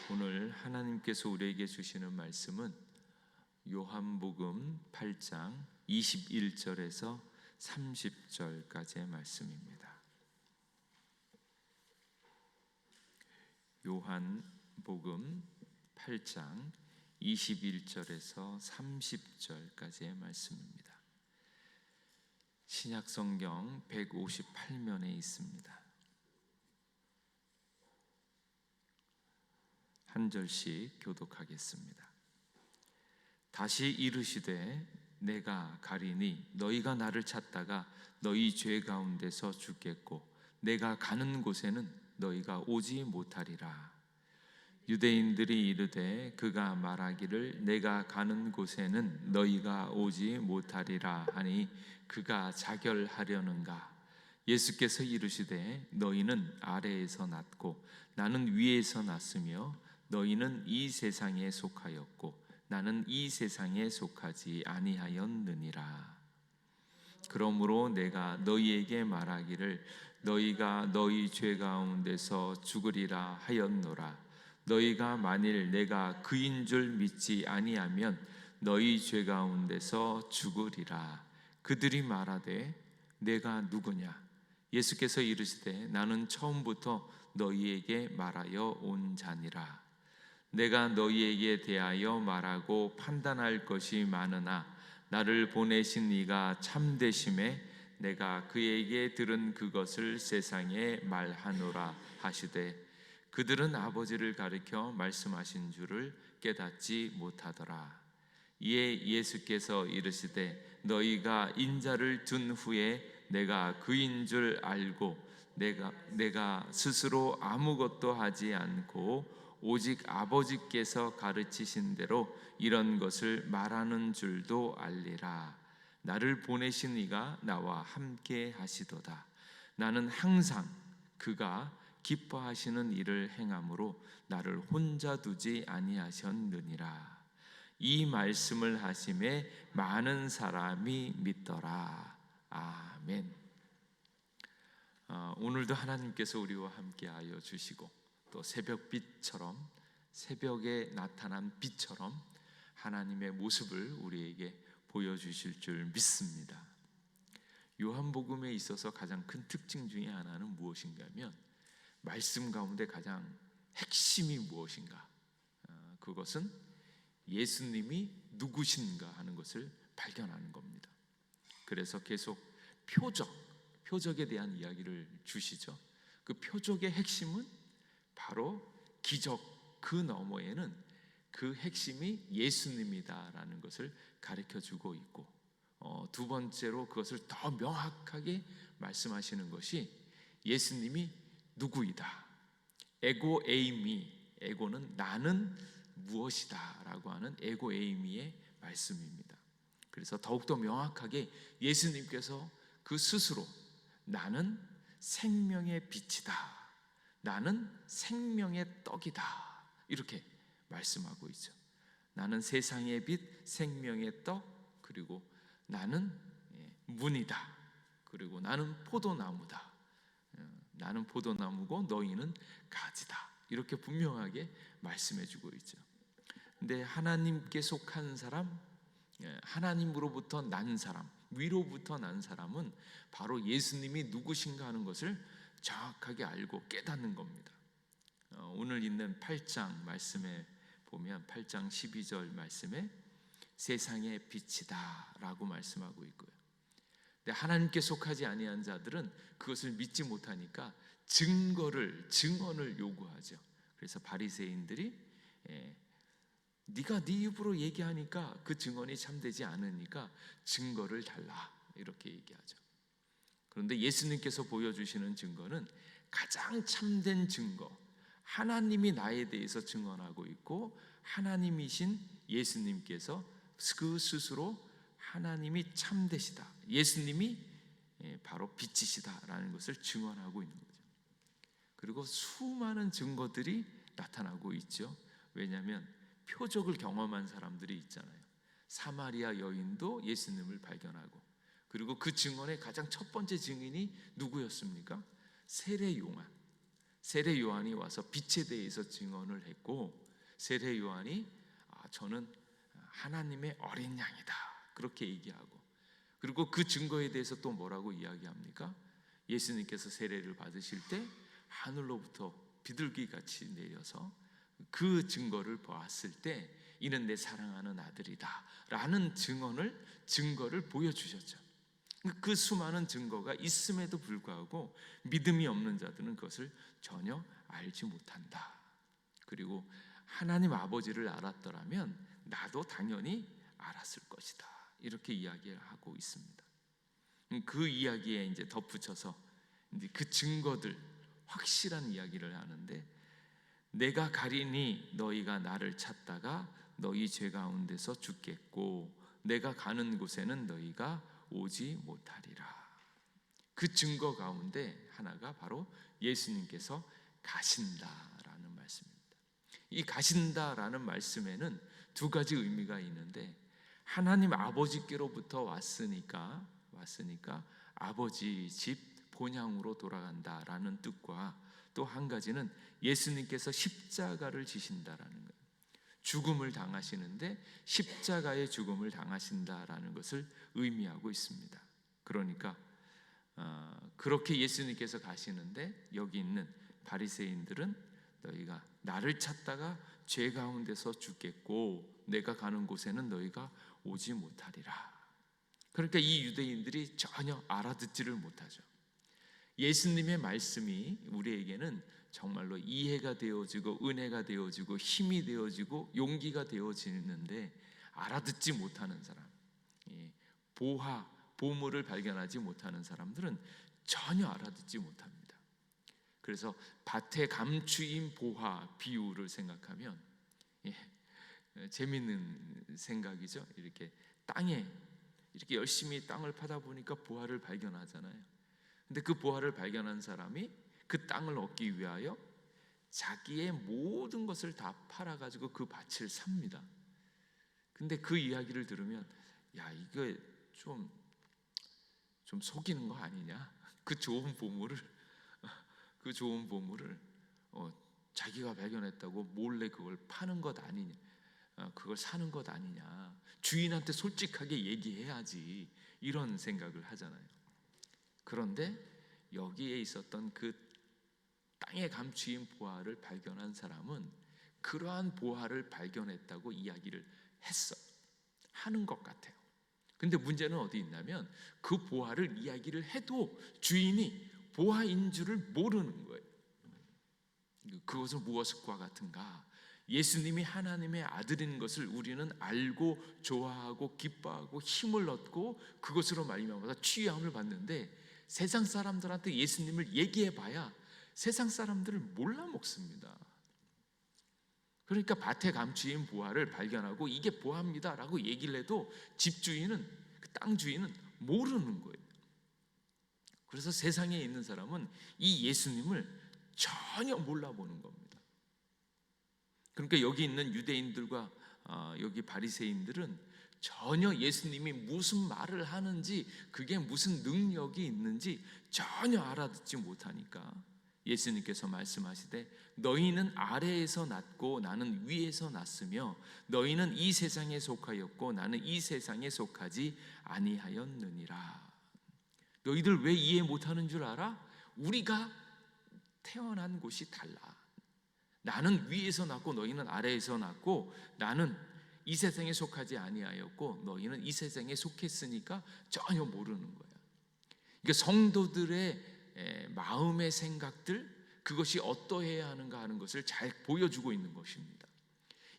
오늘 하나님께서 우리에게 주시는 말씀은 요한복음 8장 21절에서 30절까지의 말씀입니다. 요한복음 8장 21절에서 30절까지의 말씀입니다. 신약성경 158면에 있습니다. 한 절씩 교독하겠습니다. 다시 이르시되 내가 가리니 너희가 나를 찾다가 너희 죄 가운데서 죽겠고 내가 가는 곳에는 너희가 오지 못하리라. 유대인들이 이르되 그가 말하기를 내가 가는 곳에는 너희가 오지 못하리라 하니 그가 자결하려는가? 예수께서 이르시되 너희는 아래에서 났고 나는 위에서 났으며 너희는 이 세상에 속하였고 나는 이 세상에 속하지 아니하였느니라. 그러므로 내가 너희에게 말하기를 너희가 너희 죄 가운데서 죽으리라 하였노라. 너희가 만일 내가 그인 줄 믿지 아니하면 너희 죄 가운데서 죽으리라. 그들이 말하되 내가 누구냐? 예수께서 이르시되 나는 처음부터 너희에게 말하여 온 자니라. 내가 너희에게 대하여 말하고 판단할 것이 많으나 나를 보내신 이가 참되심에 내가 그에게 들은 그것을 세상에 말하노라 하시되 그들은 아버지를 가리켜 말씀하신 줄을 깨닫지 못하더라. 이에 예수께서 이르시되 너희가 인자를 둔 후에 내가 그인 줄 알고 내가 스스로 아무것도 하지 않고 오직 아버지께서 가르치신 대로 이런 것을 말하는 줄도 알리라. 나를 보내신 이가 나와 함께 하시도다. 나는 항상 그가 기뻐하시는 일을 행함으로 나를 혼자 두지 아니하셨느니라. 이 말씀을 하심에 많은 사람이 믿더라. 아멘. 오늘도 하나님께서 우리와 함께하여 주시고 또 새벽빛처럼 새벽에 나타난 빛처럼 하나님의 모습을 우리에게 보여주실 줄 믿습니다. 요한복음에 있어서 가장 큰 특징 중에 하나는 무엇인가 하면 말씀 가운데 가장 핵심이 무엇인가? 그것은 예수님이 누구신가 하는 것을 발견하는 겁니다. 그래서 계속 표적에 대한 이야기를 주시죠. 그 표적의 핵심은 바로 기적, 그 너머에는 그 핵심이 예수님이다라는 것을 가르쳐주고 있고 두 번째로 그것을 더 명확하게 말씀하시는 것이 예수님이 누구이다. 에고 에이미, 에고는 나는 무엇이다 라고 하는 에고 에이미의 말씀입니다. 그래서 더욱더 명확하게 예수님께서 그 스스로 나는 생명의 빛이다, 나는 생명의 떡이다 이렇게 말씀하고 있죠. 나는 세상의 빛, 생명의 떡, 그리고 나는 문이다, 그리고 나는 포도나무다, 나는 포도나무고 너희는 가지다 이렇게 분명하게 말씀해주고 있죠. 근데 하나님께 속한 사람, 하나님으로부터 난 사람, 위로부터 난 사람은 바로 예수님이 누구신가 하는 것을 정확하게 알고 깨닫는 겁니다. 오늘 있는 8장 말씀에 보면 8장 12절 말씀에 세상의 빛이다 라고 말씀하고 있고요. 근데 하나님께 속하지 아니한 자들은 그것을 믿지 못하니까 증언을 요구하죠. 그래서 바리새인들이 네가 네 입으로 얘기하니까 그 증언이 참되지 않으니까 증거를 달라 이렇게 얘기하죠. 그런데 예수님께서 보여주시는 증거는 가장 참된 증거, 하나님이 나에 대해서 증언하고 있고 하나님이신 예수님께서 그 스스로 하나님이 참되시다, 예수님이 바로 빛이시다라는 것을 증언하고 있는 거죠. 그리고 수많은 증거들이 나타나고 있죠. 왜냐하면 표적을 경험한 사람들이 있잖아요. 사마리아 여인도 예수님을 발견하고, 그리고 그 증언의 가장 첫 번째 증인이 누구였습니까? 세례 요한. 세례 요한이 와서 빛에 대해서 증언을 했고, 세례 요한이 저는 하나님의 어린 양이다 그렇게 얘기하고, 그리고 그 증거에 대해서 또 뭐라고 이야기합니까? 예수님께서 세례를 받으실 때 하늘로부터 비둘기같이 내려서 그 증거를 보았을 때 이는 내 사랑하는 아들이다 라는 증거를 보여주셨죠. 그 수많은 증거가 있음에도 불구하고 믿음이 없는 자들은 그것을 전혀 알지 못한다. 그리고 하나님 아버지를 알았더라면 나도 당연히 알았을 것이다 이렇게 이야기를 하고 있습니다. 그 이야기에 이제 덧붙여서 이제 그 증거들 확실한 이야기를 하는데, 내가 가리니 너희가 나를 찾다가 너희 죄 가운데서 죽겠고 내가 가는 곳에는 너희가 오지 못하리라. 그 증거 가운데 하나가 바로 예수님께서 가신다라는 말씀입니다. 이 가신다라는 말씀에는 두 가지 의미가 있는데, 하나님 아버지께로부터 왔으니까 아버지 집 본향으로 돌아간다라는 뜻과, 또 한 가지는 예수님께서 십자가를 지신다라는 거예요. 죽음을 당하시는데 십자가의 죽음을 당하신다라는 것을 의미하고 있습니다. 그러니까 그렇게 예수님께서 가시는데 여기 있는 바리새인들은 너희가 나를 찾다가 죄 가운데서 죽겠고 내가 가는 곳에는 너희가 오지 못하리라. 그러니까 이 유대인들이 전혀 알아듣지를 못하죠. 예수님의 말씀이 우리에게는 정말로 이해가 되어지고 은혜가 되어지고 힘이 되어지고 용기가 되어지는데, 알아듣지 못하는 사람, 보물을 발견하지 못하는 사람들은 전혀 알아듣지 못합니다. 그래서 밭에 감추인 보화 비유를 생각하면 재밌는 생각이죠. 이렇게 땅에 이렇게 열심히 땅을 파다 보니까 보화를 발견하잖아요. 근데 그 보화를 발견한 사람이 그 땅을 얻기 위하여 자기의 모든 것을 다 팔아가지고 그 밭을 삽니다. 근데 그 이야기를 들으면 야, 이거 좀 속이는 거 아니냐? 그 좋은 보물을 자기가 발견했다고 몰래 그걸 파는 것 아니냐? 그걸 사는 것 아니냐? 주인한테 솔직하게 얘기해야지, 이런 생각을 하잖아요. 그런데 여기에 있었던 그 땅에 감추인 보화를 발견한 사람은 그러한 보화를 발견했다고 이야기를 하는 것 같아요. 근데 문제는 어디 있냐면 그 보화를 이야기를 해도 주인이 보화인 줄을 모르는 거예요. 그것은 무엇과 같은가? 예수님이 하나님의 아들인 것을 우리는 알고 좋아하고 기뻐하고 힘을 얻고 그것으로 말미암아 취함을 받는데, 세상 사람들한테 예수님을 얘기해봐야 세상 사람들을 몰라 먹습니다. 그러니까 밭에 감추인 보화를 발견하고 이게 보화입니다 라고 얘기를 해도 집주인은, 그 땅 주인은 모르는 거예요. 그래서 세상에 있는 사람은 이 예수님을 전혀 몰라보는 겁니다. 그러니까 여기 있는 유대인들과 여기 바리새인들은 전혀 예수님이 무슨 말을 하는지, 그게 무슨 능력이 있는지 전혀 알아듣지 못하니까 예수님께서 말씀하시되 너희는 아래에서 났고 나는 위에서 났으며 너희는 이 세상에 속하였고 나는 이 세상에 속하지 아니하였느니라. 너희들 왜 이해 못하는 줄 알아? 우리가 태어난 곳이 달라. 나는 위에서 났고 너희는 아래에서 났고, 나는 이 세상에 속하지 아니하였고 너희는 이 세상에 속했으니까 전혀 모르는 거야. 그러니까 성도들의 마음의 생각들, 그것이 어떠해야 하는가 하는 것을 잘 보여주고 있는 것입니다.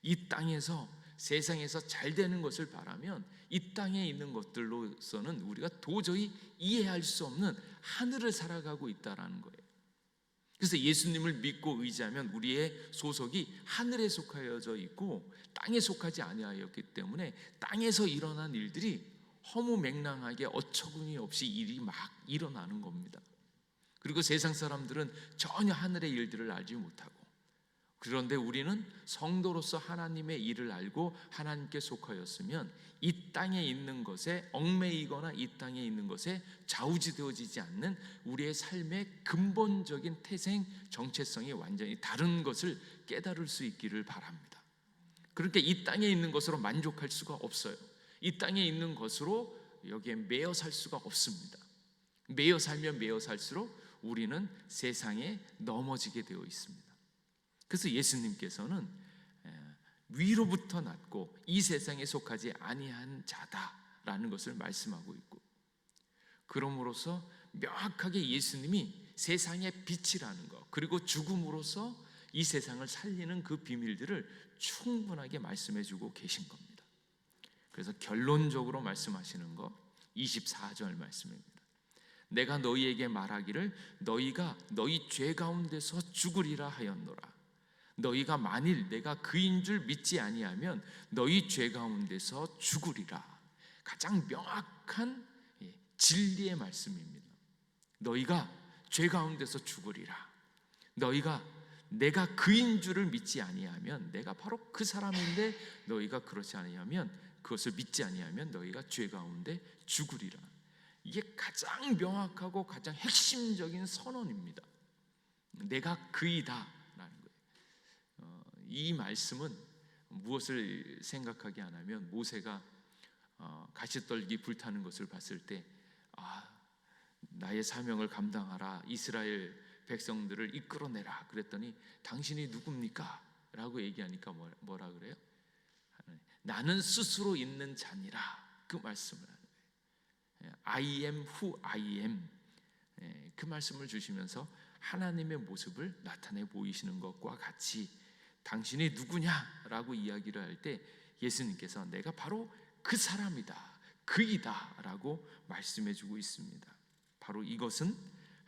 이 땅에서, 세상에서 잘 되는 것을 바라면 이 땅에 있는 것들로서는 우리가 도저히 이해할 수 없는 하늘을 살아가고 있다는 거예요. 그래서 예수님을 믿고 의지하면 우리의 소속이 하늘에 속하여져 있고 땅에 속하지 아니하였기 때문에 땅에서 일어난 일들이 허무맹랑하게 어처구니 없이 일이 막 일어나는 겁니다. 그리고 세상 사람들은 전혀 하늘의 일들을 알지 못하고, 그런데 우리는 성도로서 하나님의 일을 알고 하나님께 속하였으면 이 땅에 있는 것에 얽매이거나 이 땅에 있는 것에 좌우지되어지지 않는 우리의 삶의 근본적인 태생 정체성이 완전히 다른 것을 깨달을 수 있기를 바랍니다. 그러니까 이 땅에 있는 것으로 만족할 수가 없어요. 이 땅에 있는 것으로 여기에 매여 살 수가 없습니다. 매여 살면 매여 살수록 우리는 세상에 넘어지게 되어 있습니다. 그래서 예수님께서는 위로부터 났고 이 세상에 속하지 아니한 자다라는 것을 말씀하고 있고, 그러므로서 명확하게 예수님이 세상의 빛이라는 것, 그리고 죽음으로써 이 세상을 살리는 그 비밀들을 충분하게 말씀해 주고 계신 겁니다. 그래서 결론적으로 말씀하시는 거 24절 말씀입니다. 내가 너희에게 말하기를 너희가 너희 죄 가운데서 죽으리라 하였노라. 너희가 만일 내가 그인 줄 믿지 아니하면 너희 죄 가운데서 죽으리라. 가장 명확한 진리의 말씀입니다. 너희가 죄 가운데서 죽으리라. 너희가 내가 그인 줄을 믿지 아니하면 내가 바로 그 사람인데 너희가 그렇지 아니하면 그것을 믿지 아니하면 너희가 죄 가운데 죽으리라. 이게 가장 명확하고 가장 핵심적인 선언입니다. 내가 그이다 라는 거예요. 이 말씀은 무엇을 생각하게 하냐면, 모세가 가시떨기 불타는 것을 봤을 때 나의 사명을 감당하라, 이스라엘 백성들을 이끌어내라 그랬더니 당신이 누굽니까? 라고 얘기하니까 뭐라 그래요? 나는 스스로 있는 자니라, 그 말씀을 하는 거예요. I am who I am. 그 말씀을 주시면서 하나님의 모습을 나타내 보이시는 것과 같이 당신이 누구냐라고 이야기를 할 때 예수님께서 내가 바로 그 사람이다, 그이다 라고 말씀해 주고 있습니다. 바로 이것은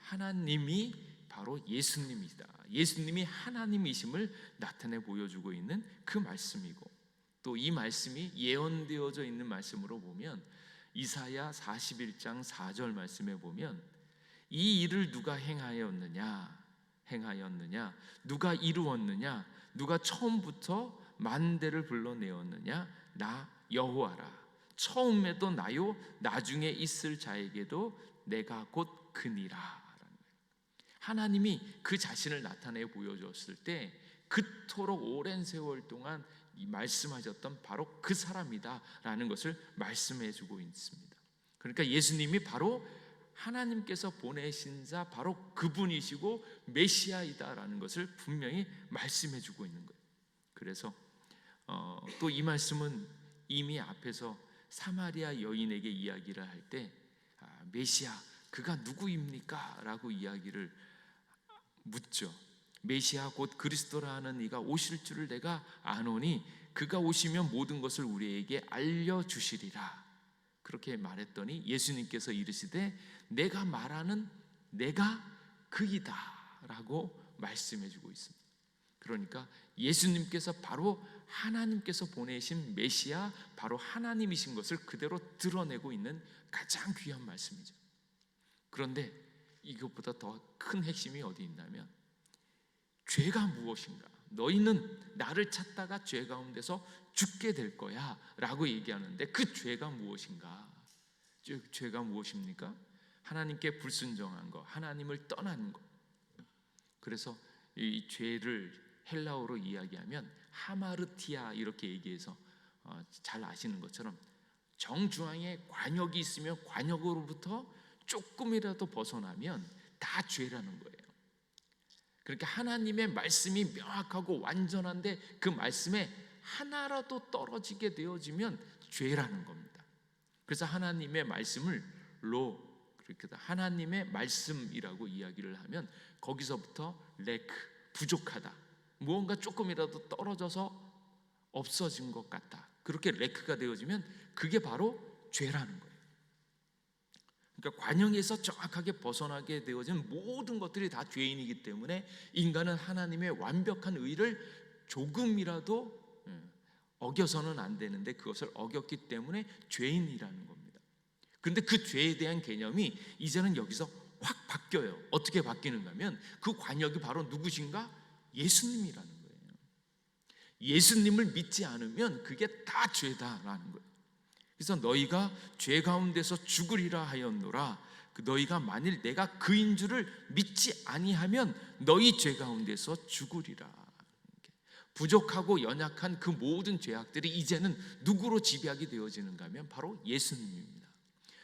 하나님이 바로 예수님이다, 예수님이 하나님이심을 나타내 보여주고 있는 그 말씀이고, 또 이 말씀이 예언되어져 있는 말씀으로 보면 이사야 41장 4절 말씀에 보면 이 일을 누가 행하였느냐, 누가 이루었느냐, 누가 처음부터 만대를 불러내었느냐, 나 여호와라. 처음에도 나요, 나중에 있을 자에게도 내가 곧 그니라. 하나님이 그 자신을 나타내 보여줬을 때 그토록 오랜 세월 동안 이 말씀하셨던 바로 그 사람이다 라는 것을 말씀해 주고 있습니다. 그러니까 예수님이 바로 하나님께서 보내신 자, 바로 그분이시고 메시아이다 라는 것을 분명히 말씀해 주고 있는 거예요. 그래서 또 이 말씀은 이미 앞에서 사마리아 여인에게 이야기를 할 때 메시아 그가 누구입니까? 라고 이야기를 묻죠. 메시아 곧 그리스도라 하는 이가 오실 줄을 내가 아노니 그가 오시면 모든 것을 우리에게 알려주시리라. 그렇게 말했더니 예수님께서 이르시되 내가 말하는 내가 그이다 라고 말씀해 주고 있습니다. 그러니까 예수님께서 바로 하나님께서 보내신 메시아, 바로 하나님이신 것을 그대로 드러내고 있는 가장 귀한 말씀이죠. 그런데 이것보다 더 큰 핵심이 어디 있냐면, 죄가 무엇인가? 너희는 나를 찾다가 죄 가운데서 죽게 될 거야 라고 얘기하는데 그 죄가 무엇인가? 죄가 무엇입니까? 하나님께 불순종한 것, 하나님을 떠난 것. 그래서 이 죄를 헬라어로 이야기하면 하마르티아 이렇게 얘기해서 잘 아시는 것처럼 정중앙에 관역이 있으면 관역으로부터 조금이라도 벗어나면 다 죄라는 거예요. 그러니까 하나님의 말씀이 명확하고 완전한데 그 말씀에 하나라도 떨어지게 되어지면 죄라는 겁니다. 그래서 하나님의 말씀을 하나님의 말씀이라고 이야기를 하면 거기서부터 레크, 부족하다, 무언가 조금이라도 떨어져서 없어진 것 같다, 그렇게 레크가 되어지면 그게 바로 죄라는 거예요. 그러니까 관영에서 정확하게 벗어나게 되어진 모든 것들이 다 죄인이기 때문에 인간은 하나님의 완벽한 의를 조금이라도 어겨서는 안 되는데 그것을 어겼기 때문에 죄인이라는 겁니다. 그런데 그 죄에 대한 개념이 이제는 여기서 확 바뀌어요. 어떻게 바뀌는가 하면 그 관역이 바로 누구신가? 예수님이라는 거예요. 예수님을 믿지 않으면 그게 다 죄다라는 거예요. 그래서 너희가 죄 가운데서 죽으리라 하였노라. 너희가 만일 내가 그인 줄을 믿지 아니하면 너희 죄 가운데서 죽으리라. 부족하고 연약한 그 모든 죄악들이 이제는 누구로 지배하게 되어지는가 하면 바로 예수님입니다.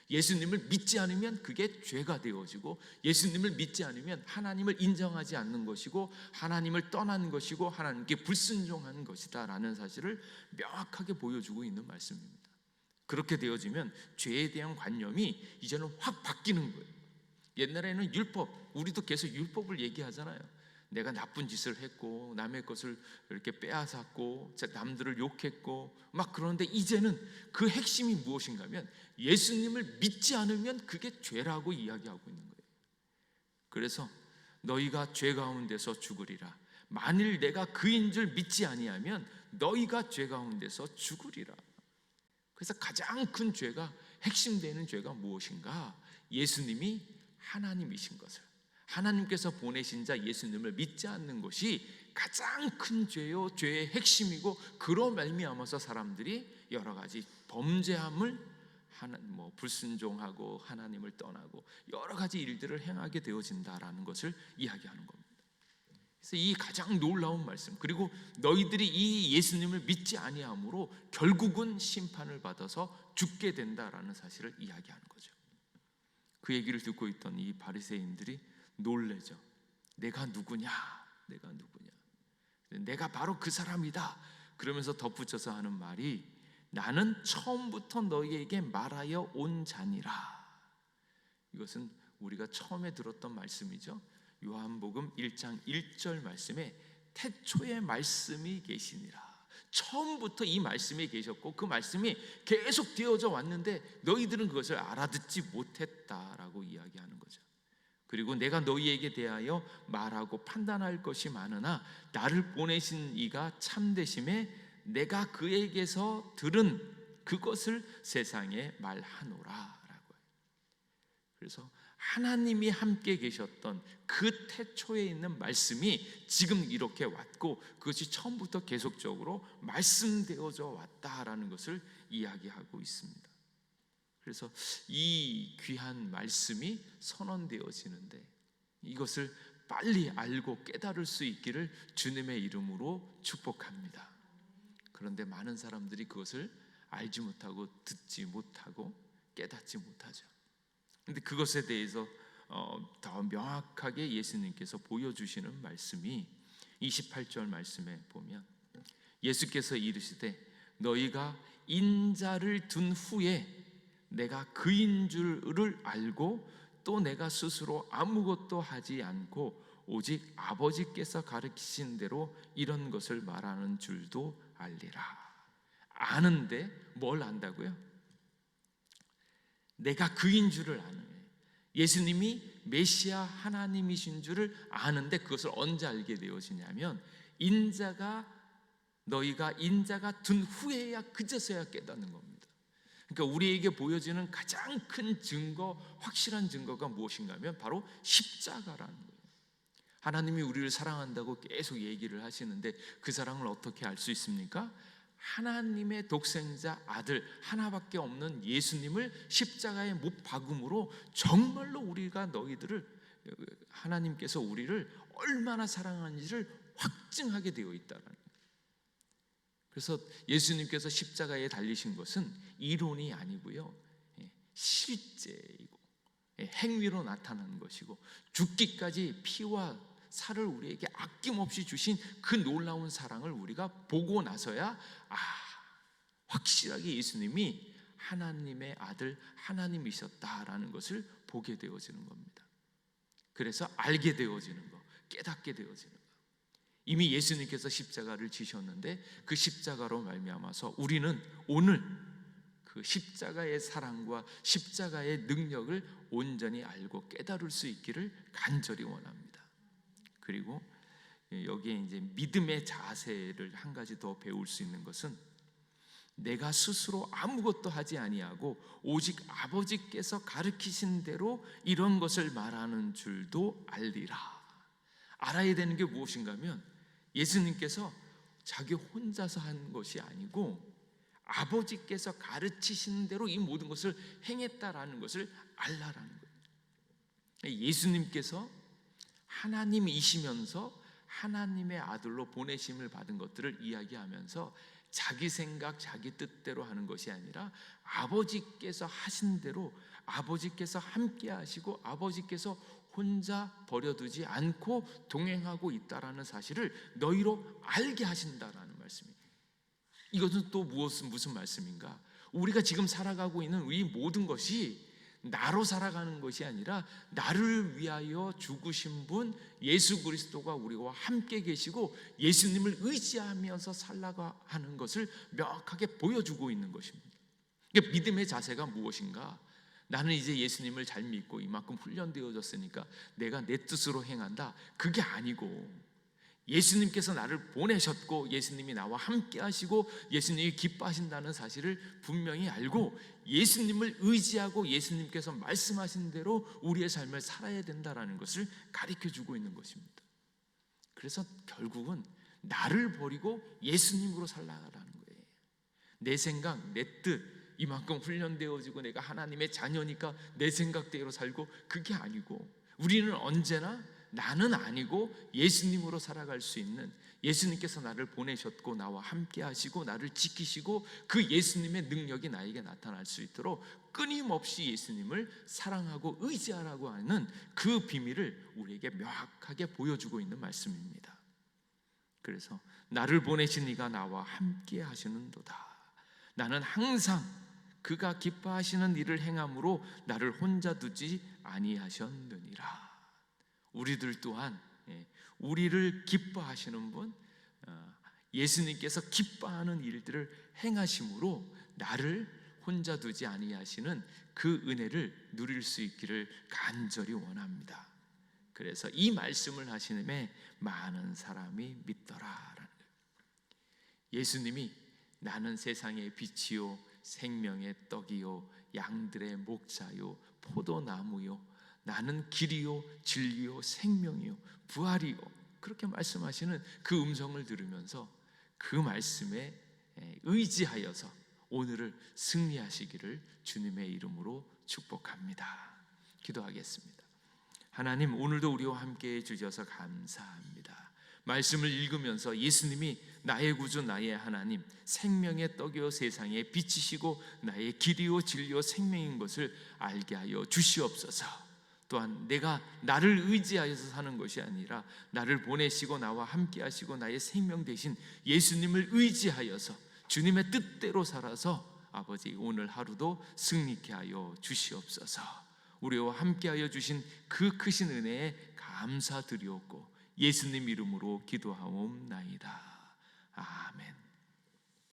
예수님을 믿지 않으면 그게 죄가 되어지고, 예수님을 믿지 않으면 하나님을 인정하지 않는 것이고, 하나님을 떠난 것이고, 하나님께 불순종하는 것이다 라는 사실을 명확하게 보여주고 있는 말씀입니다. 그렇게 되어지면 죄에 대한 관념이 이제는 확 바뀌는 거예요. 옛날에는 율법, 우리도 계속 율법을 얘기하잖아요. 내가 나쁜 짓을 했고, 남의 것을 이렇게 빼앗았고, 남들을 욕했고 막 그러는데, 이제는 그 핵심이 무엇인가 하면 예수님을 믿지 않으면 그게 죄라고 이야기하고 있는 거예요. 그래서 너희가 죄 가운데서 죽으리라. 만일 내가 그인 줄 믿지 아니하면 너희가 죄 가운데서 죽으리라. 그래서 가장 큰 죄가, 핵심되는 죄가 무엇인가? 예수님이 하나님이신 것을, 하나님께서 보내신 자 예수님을 믿지 않는 것이 가장 큰 죄요, 죄의 핵심이고, 그로 말미암아서 사람들이 여러 가지 범죄함을 불순종하고 하나님을 떠나고 여러 가지 일들을 행하게 되어진다라는 것을 이야기하는 겁니다. 그래서 이 가장 놀라운 말씀, 그리고 너희들이 이 예수님을 믿지 아니함으로 결국은 심판을 받아서 죽게 된다라는 사실을 이야기하는 거죠. 그 얘기를 듣고 있던 이 바리새인들이 놀래죠. 내가 누구냐? 내가 누구냐? 내가 바로 그 사람이다. 그러면서 덧붙여서 하는 말이, 나는 처음부터 너희에게 말하여 온 자니라. 이것은 우리가 처음에 들었던 말씀이죠. 요한복음 1장 1절 말씀에 태초에 말씀이 계시니라. 처음부터 이 말씀이 계셨고 그 말씀이 계속 되어져 왔는데 너희들은 그것을 알아듣지 못했다라고 이야기하는 거죠. 그리고 내가 너희에게 대하여 말하고 판단할 것이 많으나 나를 보내신 이가 참되심에 내가 그에게서 들은 그것을 세상에 말하노라 라고 해요. 그래서 하나님이 함께 계셨던 그 태초에 있는 말씀이 지금 이렇게 왔고, 그것이 처음부터 계속적으로 말씀되어져 왔다라는 것을 이야기하고 있습니다. 그래서 이 귀한 말씀이 선언되어지는데, 이것을 빨리 알고 깨달을 수 있기를 주님의 이름으로 축복합니다. 그런데 많은 사람들이 그것을 알지 못하고 듣지 못하고 깨닫지 못하죠. 그런데 그것에 대해서 더 명확하게 예수님께서 보여주시는 말씀이 28절 말씀에 보면, 예수께서 이르시되 너희가 인자를 둔 후에 내가 그인 줄을 알고 또 내가 스스로 아무것도 하지 않고 오직 아버지께서 가르치신 대로 이런 것을 말하는 줄도 알리라. 아는데 뭘 안다고요? 내가 그인 줄을 아는 거예요. 예수님이 메시아 하나님이신 줄을 아는데 그것을 언제 알게 되어지냐면, 너희가 인자가 든 후에야 그제서야 깨닫는 겁니다. 그러니까 우리에게 보여지는 가장 큰 증거, 확실한 증거가 무엇인가 하면 바로 십자가라는 거예요. 하나님이 우리를 사랑한다고 계속 얘기를 하시는데 그 사랑을 어떻게 알 수 있습니까? 하나님의 독생자 아들 하나밖에 없는 예수님을 십자가에 못 박음으로 정말로 우리가 하나님께서 우리를 얼마나 사랑하는지를 확증하게 되어 있다는 거예요. 그래서 예수님께서 십자가에 달리신 것은 이론이 아니고요, 실제이고 행위로 나타나는 것이고, 죽기까지 피와 살을 우리에게 아낌없이 주신 그 놀라운 사랑을 우리가 보고 나서야 확실하게 예수님이 하나님의 아들 하나님이셨다라는 것을 보게 되어지는 겁니다. 그래서 알게 되어지는 것, 깨닫게 되어지는 것. 이미 예수님께서 십자가를 지셨는데 그 십자가로 말미암아서 우리는 오늘 그 십자가의 사랑과 십자가의 능력을 온전히 알고 깨달을 수 있기를 간절히 원합니다. 그리고 여기에 이제 믿음의 자세를 한 가지 더 배울 수 있는 것은, 내가 스스로 아무것도 하지 아니하고 오직 아버지께서 가르치신 대로 이런 것을 말하는 줄도 알리라. 알아야 되는 게 무엇인가 하면, 예수님께서 자기 혼자서 한 것이 아니고 아버지께서 가르치신 대로 이 모든 것을 행했다라는 것을 알라라는 거예요. 예수님께서 하나님이시면서 하나님의 아들로 보내심을 받은 것들을 이야기하면서 자기 생각, 자기 뜻대로 하는 것이 아니라 아버지께서 하신 대로 아버지께서 함께 하시고 아버지께서 혼자 버려두지 않고 동행하고 있다라는 사실을 너희로 알게 하신다라는 말씀이에요. 이것은 또 무슨 말씀인가? 우리가 지금 살아가고 있는 이 모든 것이 나로 살아가는 것이 아니라 나를 위하여 죽으신 분 예수 그리스도가 우리와 함께 계시고 예수님을 의지하면서 살아가 하는 것을 명확하게 보여주고 있는 것입니다. 그러니까 믿음의 자세가 무엇인가? 나는 이제 예수님을 잘 믿고 이만큼 훈련되어졌으니까 내가 내 뜻으로 행한다. 그게 아니고 예수님께서 나를 보내셨고 예수님이 나와 함께 하시고 예수님이 기뻐하신다는 사실을 분명히 알고 예수님을 의지하고 예수님께서 말씀하신 대로 우리의 삶을 살아야 된다는 것을 가르쳐주고 있는 것입니다. 그래서 결국은 나를 버리고 예수님으로 살아가라는 거예요. 내 생각, 내 뜻, 이만큼 훈련되어지고 내가 하나님의 자녀니까 내 생각대로 살고 그게 아니고 우리는 언제나 나는 아니고 예수님으로 살아갈 수 있는 예수님께서 나를 보내셨고 나와 함께 하시고 나를 지키시고 그 예수님의 능력이 나에게 나타날 수 있도록 끊임없이 예수님을 사랑하고 의지하라고 하는 그 비밀을 우리에게 명확하게 보여주고 있는 말씀입니다. 그래서 나를 보내신 이가 나와 함께 하시는도다. 나는 항상 그가 기뻐하시는 일을 행함으로 나를 혼자 두지 아니하셨느니라. 우리들 또한 우리를 기뻐하시는 분 예수님께서 기뻐하는 일들을 행하심으로 나를 혼자 두지 아니하시는 그 은혜를 누릴 수 있기를 간절히 원합니다. 그래서 이 말씀을 하시는데 많은 사람이 믿더라라는 거예요. 예수님이 나는 세상의 빛이요 생명의 떡이요 양들의 목자요 포도나무요 나는 길이요 진리요 생명이요 부활이요 그렇게 말씀하시는 그 음성을 들으면서 그 말씀에 의지하여서 오늘을 승리하시기를 주님의 이름으로 축복합니다. 기도하겠습니다. 하나님, 오늘도 우리와 함께 해주셔서 감사합니다. 말씀을 읽으면서 예수님이 나의 구주 나의 하나님 생명의 떡이요 세상의 빛이시고 나의 길이요 진리요 생명인 것을 알게 하여 주시옵소서. 또한 내가 나를 의지하여서 사는 것이 아니라 나를 보내시고 나와 함께 하시고 나의 생명 되신 예수님을 의지하여서 주님의 뜻대로 살아서 아버지 오늘 하루도 승리케 하여 주시옵소서. 우리와 함께 하여 주신 그 크신 은혜에 감사드리옵고 예수님 이름으로 기도하옵나이다.